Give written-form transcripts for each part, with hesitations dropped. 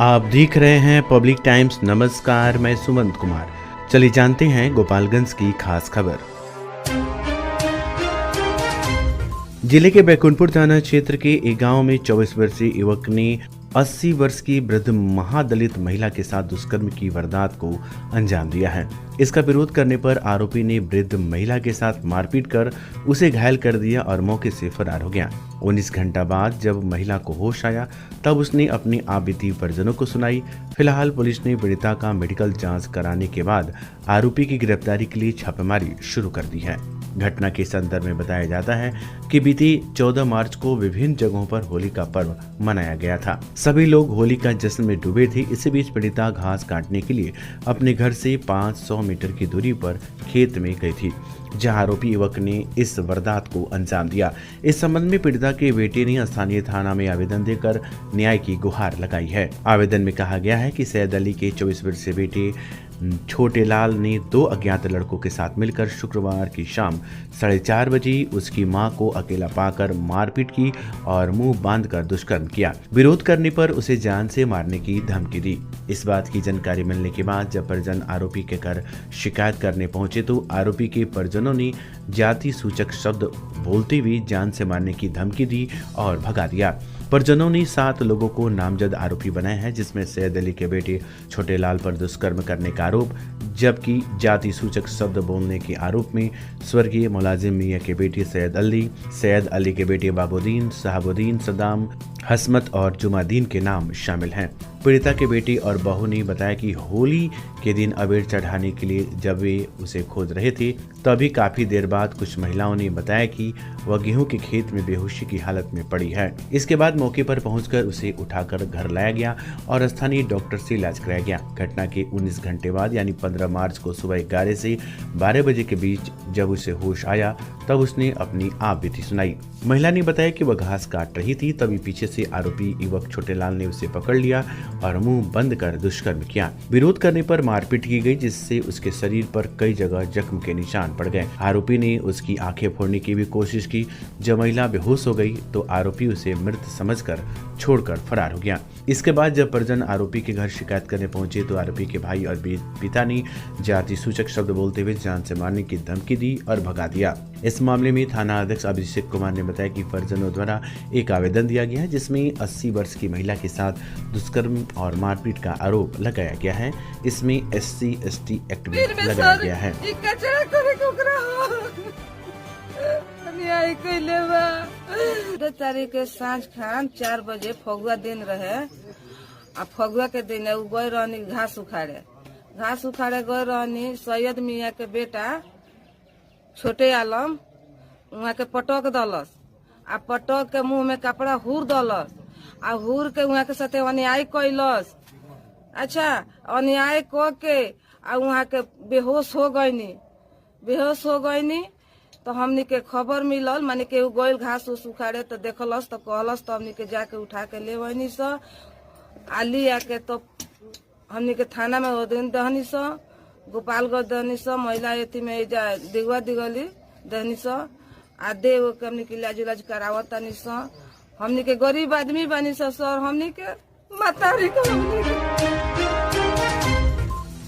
आप देख रहे हैं पब्लिक टाइम्स। नमस्कार, मैं सुमंत कुमार। चलिए जानते हैं गोपालगंज की खास खबर। जिले के बैकुंठपुर थाना क्षेत्र के एक गांव में 24 वर्षीय युवक ने 80 वर्ष की वृद्ध महादलित महिला के साथ दुष्कर्म की वारदात को अंजाम दिया है। इसका विरोध करने पर आरोपी ने वृद्ध महिला के साथ मारपीट कर उसे घायल कर दिया और मौके से फरार हो गया। 19 घंटा बाद जब महिला को होश आया तब उसने अपनी आप बीती परिजनों को सुनाई। फिलहाल पुलिस ने पीड़िता का मेडिकल जांच कराने के बाद आरोपी की गिरफ्तारी के लिए छापेमारी शुरू कर दी है। घटना के संदर्भ में बताया जाता है कि बीती 14 मार्च को विभिन्न जगहों पर होली का पर्व मनाया गया था। सभी लोग होली का जश्न में डूबे थे। इसी बीच पीड़िता घास काटने के लिए अपने घर से 500 मीटर की दूरी पर खेत में गई थी, जहां आरोपी युवक ने इस वारदात को अंजाम दिया। इस संबंध में पीड़िता के बेटे ने स्थानीय थाना में आवेदन देकर न्याय की गुहार लगाई है। आवेदन में कहा गया है कि सैयद अली के 24 वर्षीय बेटे छोटे लाल ने 2 अज्ञात लड़कों के साथ मिलकर शुक्रवार की शाम 4:30 बजे उसकी मां को अकेला पाकर मारपीट की और मुंह बांधकर दुष्कर्म किया। विरोध करने पर उसे जान से मारने की धमकी दी। इस बात की जानकारी मिलने के बाद जब परिजन आरोपी के घर शिकायत करने पहुंचे तो आरोपी के परिजनों ने जाति सूचक शब्द बोलते हुए जान से मारने की धमकी दी और भगा दिया। परिजनों ने 7 लोगों को नामजद आरोपी बनाए हैं, जिसमें सैयद अली के बेटे छोटे लाल पर दुष्कर्म करने का आरोप, जबकि जाति सूचक शब्द बोलने के आरोप में स्वर्गीय मुलाजिम मियां के बेटे सैयद अली के बेटे बाबुद्दीन, शहाबुद्दीन, सदाम, हसमत और जुमादीन के नाम शामिल हैं। पीड़िता के बेटे और बहू ने बताया कि होली के दिन अबीर चढ़ाने के लिए जब वे उसे खोज रहे थे तभी काफी देर बाद कुछ महिलाओं ने बताया कि वह गेहूं के खेत में बेहोशी की हालत में पड़ी है। इसके बाद मौके पर पहुंचकर उसे उठाकर घर लाया गया और स्थानीय डॉक्टर से इलाज कराया गया। घटना के 19 घंटे बाद यानी 15 मार्च को सुबह 11 से 12 बजे के बीच जब उसे होश आया तब उसने अपनी आप बीती सुनाई। महिला ने बताया कि वह घास काट रही थी, तभी पीछे से आरोपी युवक छोटे लाल ने उसे पकड़ लिया और मुंह बंद कर दुष्कर्म किया। विरोध करने पर मारपीट की गई, जिससे उसके शरीर पर कई जगह जख्म के निशान पड़ गए। आरोपी ने उसकी आंखें फोड़ने की भी कोशिश की। जब महिला बेहोश हो गई तो आरोपी उसे मृत समझकर छोड़कर फरार हो गया। इसके बाद जब परिजन आरोपी के घर शिकायत करने पहुंचे तो आरोपी के भाई और पिता ने जाति सूचक शब्द बोलते हुए जान से मारने की धमकी दी और भगा दिया। इस मामले में थाना अध्यक्ष अभिषेक कुमार ने बताया कि परिजनों द्वारा एक आवेदन दिया गया है, जिसमें 80 वर्ष की महिला के साथ दुष्कर्म और मारपीट का आरोप लगाया गया है। इसमें SC/ST एक्ट भी लगाया गया है। तारीख के सांझ खान 4 बजे फगुआ दिन रहे। आ फगुआ के दिन गए रहनी घास उखाड़े गए रहनी। सैयद मियां के बेटा छोटे आलम वहाँ के पटक दलस आ पटक के मुंह में कपड़ा हुर दलस आ हुर के वहाँ के साथे अन्याय कैलस। अच्छा, अन्याय क के आ वहाँ के बेहोश हो गईनी तो हमनी के खबर मिलल, माने के गइल घास उस उखाड़े तो देखलस तो कहलस तो हमनी के जाके उठा के ले वनी स आली आके तो हमनी के थाना में ओदन दहनी स गोपालगंज दहनी स महिला एथी में जा दिगवा दिगली दहनी स आ दे के हमनी के इलाज करावतानी स। हमनी के गरीब आदमी बनी स सर, हमनी के मातारी को हमनी के।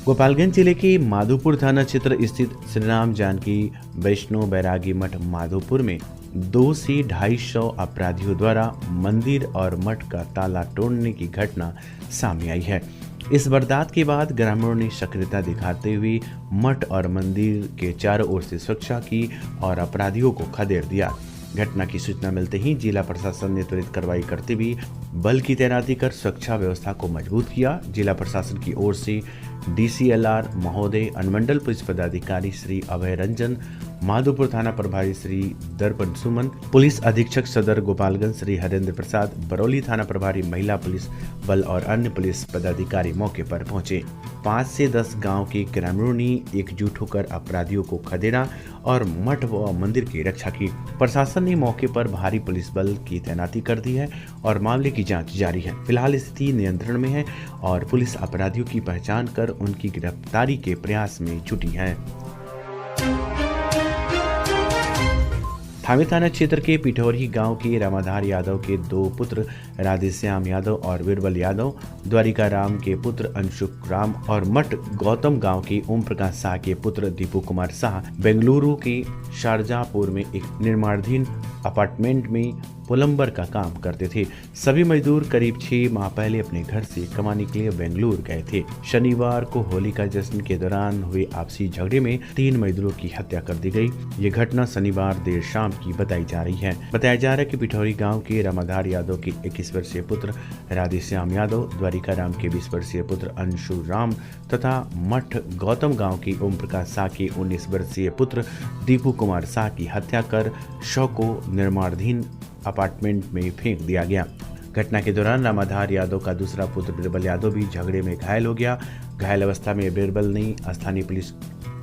गोपालगंज जिले के माधोपुर थाना क्षेत्र स्थित श्री राम जानकी वैष्णो बैरागी मठ माधोपुर में 2 से 250 अपराधियों द्वारा मंदिर और मठ का ताला तोड़ने की घटना सामने आई है। इस वारदात के बाद ग्रामीणों ने सक्रियता दिखाते हुए मठ और मंदिर के चारों ओर से सुरक्षा की और अपराधियों को खदेड़ दिया। घटना की सूचना मिलते ही जिला प्रशासन ने त्वरित कार्रवाई करते हुए बल की तैनाती कर सुरक्षा व्यवस्था को मजबूत किया। जिला प्रशासन की ओर से DCLR महोदय, अनुमंडल पुलिस पदाधिकारी श्री अभय रंजन, माधोपुर थाना प्रभारी श्री दर्पण सुमन, पुलिस अधीक्षक सदर गोपालगंज श्री हरेंद्र प्रसाद, बरौली थाना प्रभारी महिला पुलिस बल और अन्य पुलिस पदाधिकारी मौके पर पहुंचे। 5 से 10 गांव के ग्रामीणों ने एकजुट होकर अपराधियों को खदेड़ा और मठ व मंदिर की रक्षा की। प्रशासन ने मौके पर भारी पुलिस बल की तैनाती कर दी है और मामले की जांच जारी है। फिलहाल स्थिति नियंत्रण में है और पुलिस अपराधियों की पहचान कर उनकी गिरफ्तारी के प्रयास में जुटी है। थावे थाना क्षेत्र के पिठौरी गांव के रामाधार यादव के 2 पुत्र राधेश्याम यादव और बीरबल यादव, द्वारिका राम के पुत्र अंशुक राम और मठ गौतम गांव के ओम प्रकाश शाह के पुत्र दीपू कुमार शाह बेंगलुरु के शारजापुर में एक निर्माणाधीन अपार्टमेंट में प्लम्बर का काम करते थे। सभी मजदूर करीब 6 माह पहले अपने घर से कमाने के लिए बेंगलुरु गए थे। शनिवार को होली का जश्न के दौरान हुए आपसी झगड़े में 3 मजदूरों की हत्या कर दी गई। ये घटना शनिवार देर शाम की बताई जा रही है। बताया जा रहा है कि पिठौरी गांव के रामाधार यादव के 21 वर्षीय पुत्र राधेश्याम यादव, द्वारिका राम के 20 वर्षीय पुत्र अंशु राम तथा मठ गौतम गांव के ओम प्रकाश शाह के 19 वर्षीय पुत्र दीपू कुमार शाह की हत्या कर शव को निर्माणाधीन अपार्टमेंट में फेंक दिया गया। घटना के दौरान रामाधार यादव का दूसरा पुत्र बीरबल यादव भी झगड़े में घायल हो गया। घायल अवस्था में बीरबल ने स्थानीय पुलिस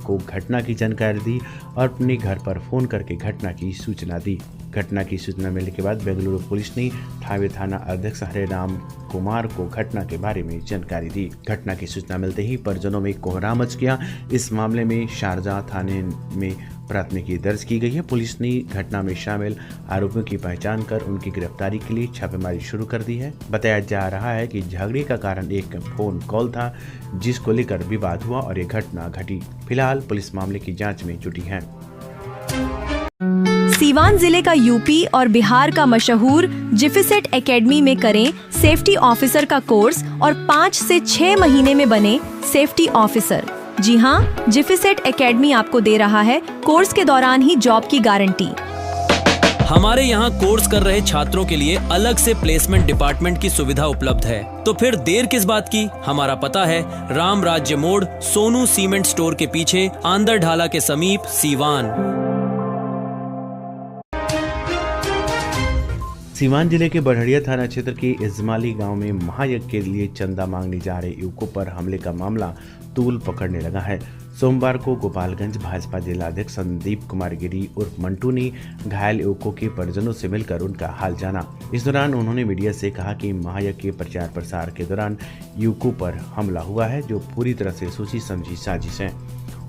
को घटना की जानकारी दी और अपने घर पर फोन करके घटना की सूचना दी। घटना की सूचना मिलने के बाद बेंगलुरु पुलिस ने थावे थाना अध्यक्ष हरे राम कुमार को घटना के बारे में जानकारी दी। घटना की सूचना मिलते ही परिजनों में कोहराम मच गया। इस मामले में शारजा थाने में प्राथमिकी दर्ज की गई है। पुलिस ने घटना में शामिल आरोपियों की पहचान कर उनकी गिरफ्तारी के लिए छापेमारी शुरू कर दी है। बताया जा रहा है कि झगड़े का कारण एक फोन कॉल था जिसको लेकर विवाद हुआ और ये घटना घटी। फिलहाल पुलिस मामले की जांच में जुटी है। सीवान जिले का यूपी और बिहार का मशहूर जिफिसेट एकेडमी में करें सेफ्टी ऑफिसर का कोर्स और 5 से 6 महीने में बने सेफ्टी ऑफिसर। जी हाँ, जिफिसेट एकेडमी आपको दे रहा है कोर्स के दौरान ही जॉब की गारंटी। हमारे यहाँ कोर्स कर रहे छात्रों के लिए अलग से प्लेसमेंट डिपार्टमेंट की सुविधा उपलब्ध है। तो फिर देर किस बात की? हमारा पता है राम राज्य मोड़, सोनू सीमेंट स्टोर के पीछे, आंदर ढाला के समीप, सीवान। सीवान जिले के बढ़िया थाना क्षेत्र के इजमाली गांव में महायज्ञ के लिए चंदा मांगने जा रहे युवकों पर हमले का मामला तूल पकड़ने लगा है। सोमवार को गोपालगंज भाजपा जिला अध्यक्ष संदीप कुमार गिरी उर्फ मंटू ने घायल युवकों के परिजनों से मिलकर उनका हाल जाना। इस दौरान उन्होंने मीडिया से कहा कि महायज्ञ के प्रचार प्रसार के दौरान युवकों पर हमला हुआ है जो पूरी तरह से सोची समझी साजिश है।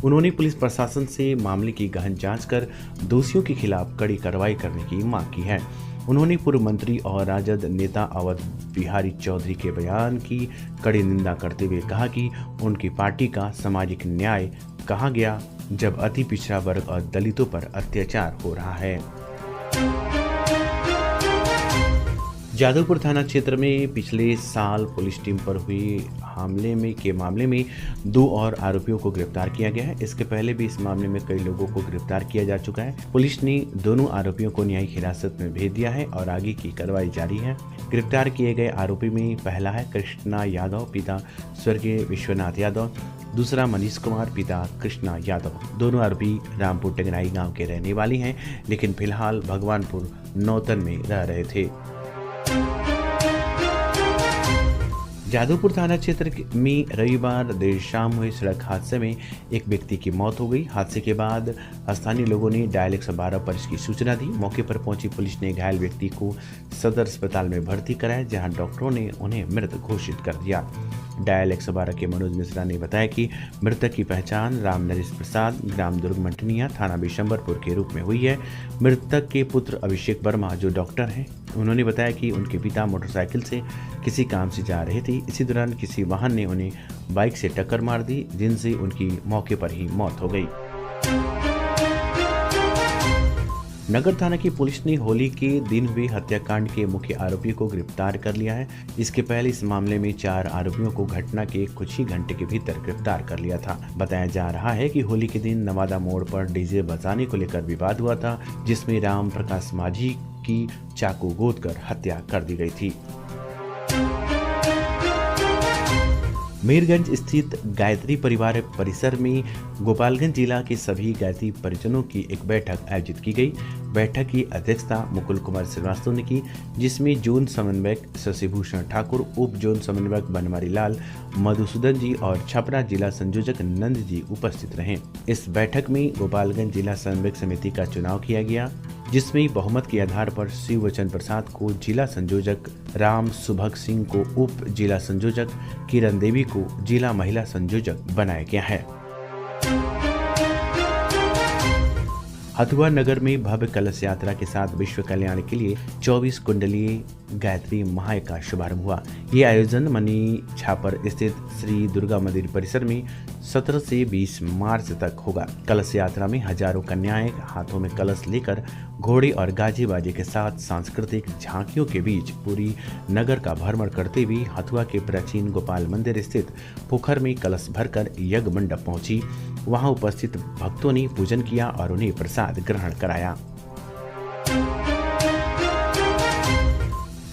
उन्होंने पुलिस प्रशासन से मामले की गहन जांच कर दोषियों के खिलाफ कड़ी कार्रवाई करने की मांग की है। उन्होंने पूर्व मंत्री और राजद नेता अवध बिहारी चौधरी के बयान की कड़ी निंदा करते हुए कहा कि उनकी पार्टी का सामाजिक न्याय कहाँ गया जब अति पिछड़ा वर्ग और दलितों पर अत्याचार हो रहा है। जादवपुर थाना क्षेत्र में पिछले साल पुलिस टीम पर हुई हमले के मामले में 2 और आरोपियों को गिरफ्तार किया गया है। इसके पहले भी इस मामले में कई लोगों को गिरफ्तार किया जा चुका है। पुलिस ने दोनों आरोपियों को न्यायिक हिरासत में भेज दिया है और आगे की कार्रवाई जारी है। गिरफ्तार किए गए आरोपी में पहला है कृष्णा यादव, पिता स्वर्गीय विश्वनाथ यादव, दूसरा मनीष कुमार, पिता कृष्णा यादव। दोनों आरोपी रामपुर टेंगराई गाँव के रहने वाले हैं, लेकिन फिलहाल भगवानपुर नौतन में रह रहे थे। जादवपुर थाना क्षेत्र में रविवार देर शाम हुए सड़क हादसे में एक व्यक्ति की मौत हो गई। हादसे के बाद स्थानीय लोगों ने डायल 112 पर इसकी सूचना दी। मौके पर पहुंची पुलिस ने घायल व्यक्ति को सदर अस्पताल में भर्ती कराया, जहां डॉक्टरों ने उन्हें मृत घोषित कर दिया। डायल 112 के मनोज मिश्रा ने बताया कि मृतक की पहचान राम नरेश प्रसाद, ग्राम दुर्ग मंटनिया, थाना बिशंबरपुर के रूप में हुई है। मृतक के पुत्र अभिषेक वर्मा जो डॉक्टर हैं, उन्होंने बताया कि उनके पिता मोटरसाइकिल से किसी काम से जा रहे थे। इसी दौरान किसी वाहन ने उन्हें बाइक से टक्कर मार दी, जिनसे उनकी मौके पर ही मौत हो गई। नगर थाना की पुलिस ने होली के दिन हुए हत्याकांड के मुख्य आरोपी को गिरफ्तार कर लिया है। इसके पहले इस मामले में 4 आरोपियों को घटना के कुछ ही घंटे के भीतर गिरफ्तार कर लिया था। बताया जा रहा है कि होली के दिन नवादा मोड़ पर डीजे बजाने को लेकर विवाद हुआ था, जिसमें राम प्रकाश माझी की चाकू गोदकर हत्या कर दी गई थी। मीरगंज स्थित गायत्री परिवार परिसर में गोपालगंज जिला के सभी गायत्री परिजनों की एक बैठक आयोजित की गई। बैठक की अध्यक्षता मुकुल कुमार श्रीवास्तव ने की, जिसमें जोन समन्वयक शशिभूषण ठाकुर, उप जोन समन्वयक बनवारी लाल, मधुसूदन जी और छपरा जिला संयोजक नंद जी उपस्थित रहे। इस बैठक में गोपालगंज जिला समन्वयक समिति का चुनाव किया गया, जिसमें बहुमत के आधार पर शिववचन प्रसाद को जिला संयोजक, राम सुभग सिंह को उप जिला संयोजक, किरण देवी को जिला महिला संयोजक बनाया गया है। हथुआ नगर में भव्य कलश यात्रा के साथ विश्व कल्याण के लिए 24 कुंडलीय गायत्री महायज्ञ का शुभारंभ हुआ। ये आयोजन मनी छापर स्थित श्री दुर्गा मंदिर परिसर में 17 से 20 मार्च तक होगा। कलश यात्रा में हजारों कन्याएं हाथों में कलश लेकर घोड़े और गाजे बाजे के साथ सांस्कृतिक झांकियों के बीच पूरी नगर का भ्रमण करते हुए हथुआ के प्राचीन गोपाल मंदिर स्थित पोखर में कलश भरकर यज्ञ मंडप पहुंची। वहां उपस्थित भक्तों ने पूजन किया और उन्हें प्रसाद ग्रहण कराया।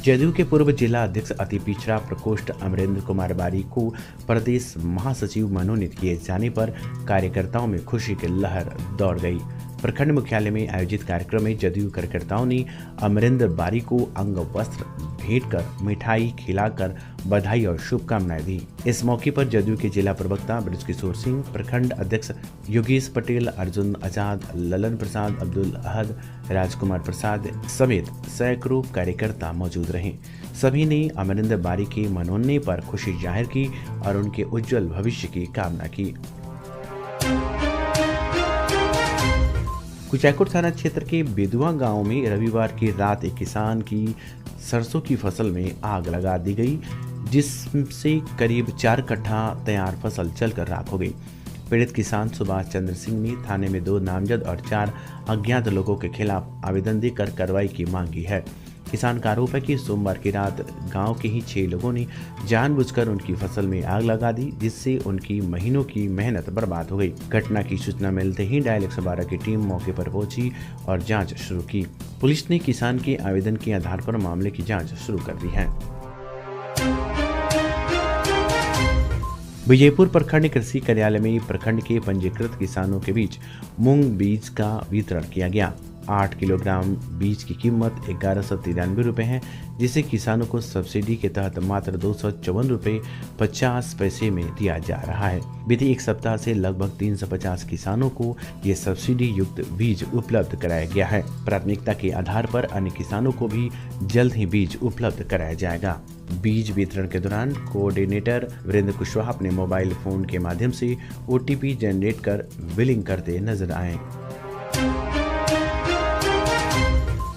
जदयू के पूर्व जिला अध्यक्ष अति पिछड़ा प्रकोष्ठ अमरेंद्र कुमार बारी को प्रदेश महासचिव मनोनीत किए जाने पर कार्यकर्ताओं में खुशी की लहर दौड़ गई। प्रखंड मुख्यालय में आयोजित कार्यक्रम में जदयू कार्यकर्ताओं ने अमरेंद्र बारी को अंग वस्त्र भेंट कर मिठाई खिलाकर बधाई और शुभकामनाएं दी। इस मौके पर जदयू के जिला प्रवक्ता बृजकिशोर सिंह, प्रखंड अध्यक्ष योगेश पटेल, अर्जुन आजाद, ललन प्रसाद, अब्दुल अहद, राजकुमार प्रसाद समेत सैकड़ों कार्यकर्ता मौजूद रहे। सभी ने अमरेंद्र बारी के मनोनयन पर खुशी जाहिर की और उनके उज्जवल भविष्य की कामना की। कुचायकोट थाना क्षेत्र के बेदुआ गांव में रविवार की रात एक किसान की सरसों की फसल में आग लगा दी गई, जिससे करीब 4 कट्ठा तैयार फसल जलकर राख हो गई। पीड़ित किसान सुभाष चंद्र सिंह ने थाने में 2 नामजद और 4 अज्ञात लोगों के खिलाफ आवेदन देकर कार्रवाई की मांग की है। किसान का आरोप है कि सोमवार की रात गांव के ही 6 लोगों ने जानबूझकर उनकी फसल में आग लगा दी, जिससे उनकी महीनों की मेहनत बर्बाद हो गई। घटना की सूचना मिलते ही डायल 112 की टीम मौके पर पहुंची और जांच शुरू की। पुलिस ने किसान के आवेदन के आधार पर मामले की जांच शुरू कर दी है। विजयपुर प्रखंड कृषि कार्यालय में प्रखंड के पंजीकृत किसानों के बीच मूंग बीज का वितरण किया गया। 8 किलोग्राम बीज की कीमत 1193 रुपए है, जिसे किसानों को सब्सिडी के तहत मात्र 254 रुपए 50 पैसे में दिया जा रहा है। बीते एक सप्ताह से लगभग 350 किसानों को ये सब्सिडी युक्त बीज उपलब्ध कराया गया है। प्राथमिकता के आधार पर अन्य किसानों को भी जल्द ही बीज उपलब्ध कराया जाएगा। बीज वितरण के दौरान कोऑर्डिनेटर वीरेंद्र कुशवाहा अपने मोबाइल फोन के माध्यम से OTP जनरेट कर बिलिंग करते नजर आए।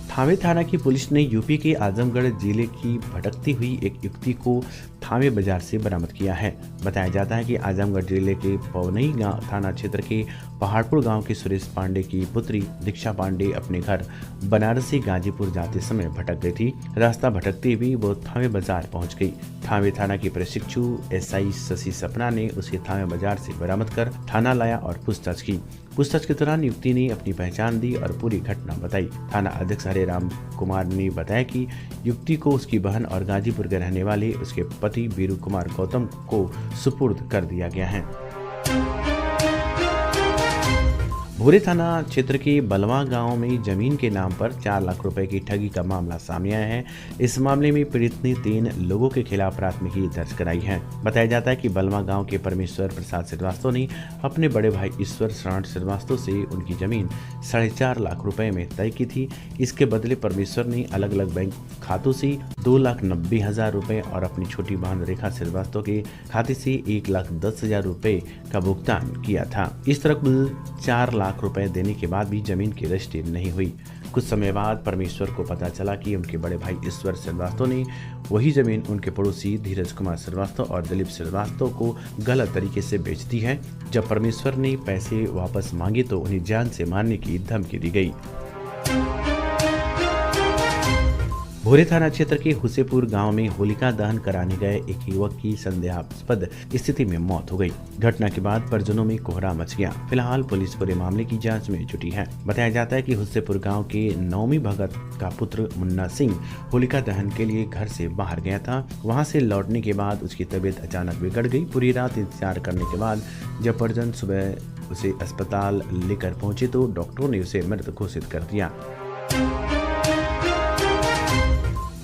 थावे थाना की पुलिस ने यूपी के आजमगढ़ जिले की भटकती हुई एक युवती को थावे बाजार से बरामद किया है। बताया जाता है कि आजमगढ़ जिले के पवनई थाना क्षेत्र के पहाड़पुर गांव के सुरेश पांडे की पुत्री दीक्षा पांडे अपने घर बनारसी गाजीपुर जाते समय भटक गई थी। रास्ता भटकते हुए वो थावे बाजार पहुंच गई। थावे थाना की प्रशिक्षु SI शशि सपना ने उसे थावे बाजार से बरामद कर थाना लाया और पूछताछ की। पूछताछ के दौरान युवती ने अपनी पहचान दी और पूरी घटना बताई। थाना अध्यक्ष हरेराम कुमार ने बताया कि युवती को उसकी बहन और गाजीपुर के रहने वाले उसके पति वीरू कुमार गौतम को सुपुर्द कर दिया गया है। भोरे थाना क्षेत्र के बलवा गांव में जमीन के नाम पर 4 लाख रुपए की ठगी का मामला सामने आया है। इस मामले में पीड़ित ने 3 लोगों के खिलाफ प्राथमिकी दर्ज कराई है। बताया जाता है कि बलवा गांव के परमेश्वर प्रसाद श्रीवास्तव ने अपने बड़े भाई ईश्वर शरण श्रीवास्तव से उनकी जमीन 4.5 लाख रुपए में तय की थी। इसके बदले परमेश्वर ने अलग अलग बैंक खातों से 2,90,000 रुपए और अपनी छोटी बहन रेखा श्रीवास्तव के खाते से 1,10,000 रुपए का भुगतान किया था। इस तरह कुल 4 लाख रुपए देने के बाद भी जमीन की रजिस्ट्री नहीं हुई। कुछ समय बाद परमेश्वर को पता चला कि उनके बड़े भाई ईश्वर श्रीवास्तव ने वही जमीन उनके पड़ोसी धीरज कुमार श्रीवास्तव और दिलीप श्रीवास्तव को गलत तरीके से बेच दी है। जब परमेश्वर ने पैसे वापस मांगे तो उन्हें जान से मारने की धमकी दी गई। भोरे थाना क्षेत्र के हुसेपुर गांव में होलिका दहन कराने गए एक युवक की संदेहास्पद स्थिति में मौत हो गई। घटना के बाद परिजनों में कोहरा मच गया। फिलहाल पुलिस पूरे मामले की जांच में जुटी है। बताया जाता है कि हुसेपुर गांव के नौमी भगत का पुत्र मुन्ना सिंह होलिका दहन के लिए घर से बाहर गया था। वहां से लौटने के बाद उसकी तबीयत अचानक बिगड़ गई। पूरी रात इंतजार करने के बाद जब परिजन सुबह उसे अस्पताल लेकर पहुंचे तो डॉक्टरों ने उसे मृत घोषित कर दिया।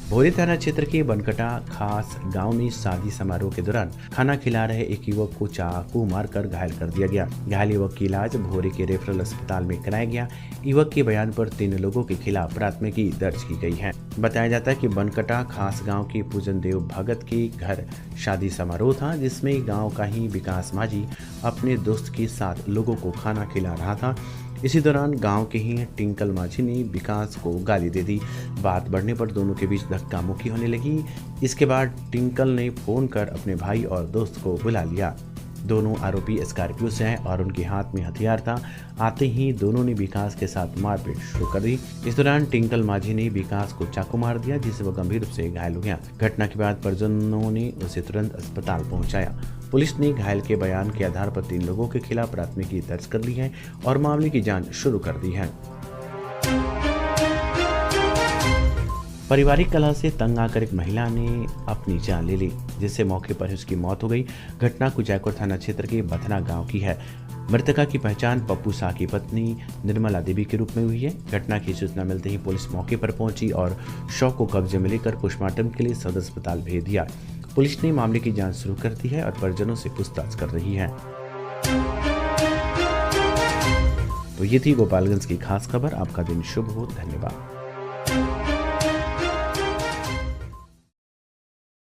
भोरे थाना क्षेत्र के बनकटा खास गांव में शादी समारोह के दौरान खाना खिला रहे एक युवक को चाकू मारकर घायल कर दिया गया। घायल युवक की इलाज भोरे के रेफरल अस्पताल में कराया गया। युवक के बयान पर 3 लोगों के खिलाफ प्राथमिकी दर्ज की गई है। बताया जाता है कि बनकटा खास गांव के पूजन देव भगत के घर शादी समारोह था, जिसमें गाँव का ही विकास माझी अपने दोस्त के साथ लोगों को खाना खिला रहा था। इसी दौरान गांव के ही टिंकल माझी ने विकास को गाली दे दी। बात बढ़ने पर दोनों के बीच धक्का मुक्की होने लगी। इसके बाद टिंकल ने फोन कर अपने भाई और दोस्त को बुला लिया। दोनों आरोपी स्कॉर्पियो से हैं और उनके हाथ में हथियार था। आते ही दोनों ने विकास के साथ मारपीट शुरू कर दी। इस दौरान टिंकल माझी ने विकास को चाकू मार दिया, जिससे वह गंभीर रूप से घायल हो गया। घटना के बाद परिजनों ने उसे तुरंत अस्पताल पहुंचाया। पुलिस ने घायल के बयान के आधार पर 3 लोगों के खिलाफ प्राथमिकी दर्ज कर ली है और मामले की जांच शुरू कर दी है। पारिवारिक कलह से तंग आकर एक महिला ने अपनी जान ले ली, जिससे मौके पर ही उसकी मौत हो गई। घटना कुचायकोट थाना क्षेत्र के बथना गांव की है। मृतका की पहचान पप्पू शाह की पत्नी निर्मला देवी के रूप में हुई है। घटना की सूचना मिलते ही पुलिस मौके पर पहुंची और शव को कब्जे में लेकर पोस्टमार्टम के लिए सदर अस्पताल भेज दिया। पुलिस ने मामले की जांच शुरू कर दी है और परिजनों से पूछताछ कर रही है। तो ये थी गोपालगंज की खास खबर। आपका दिन शुभ हो। धन्यवाद।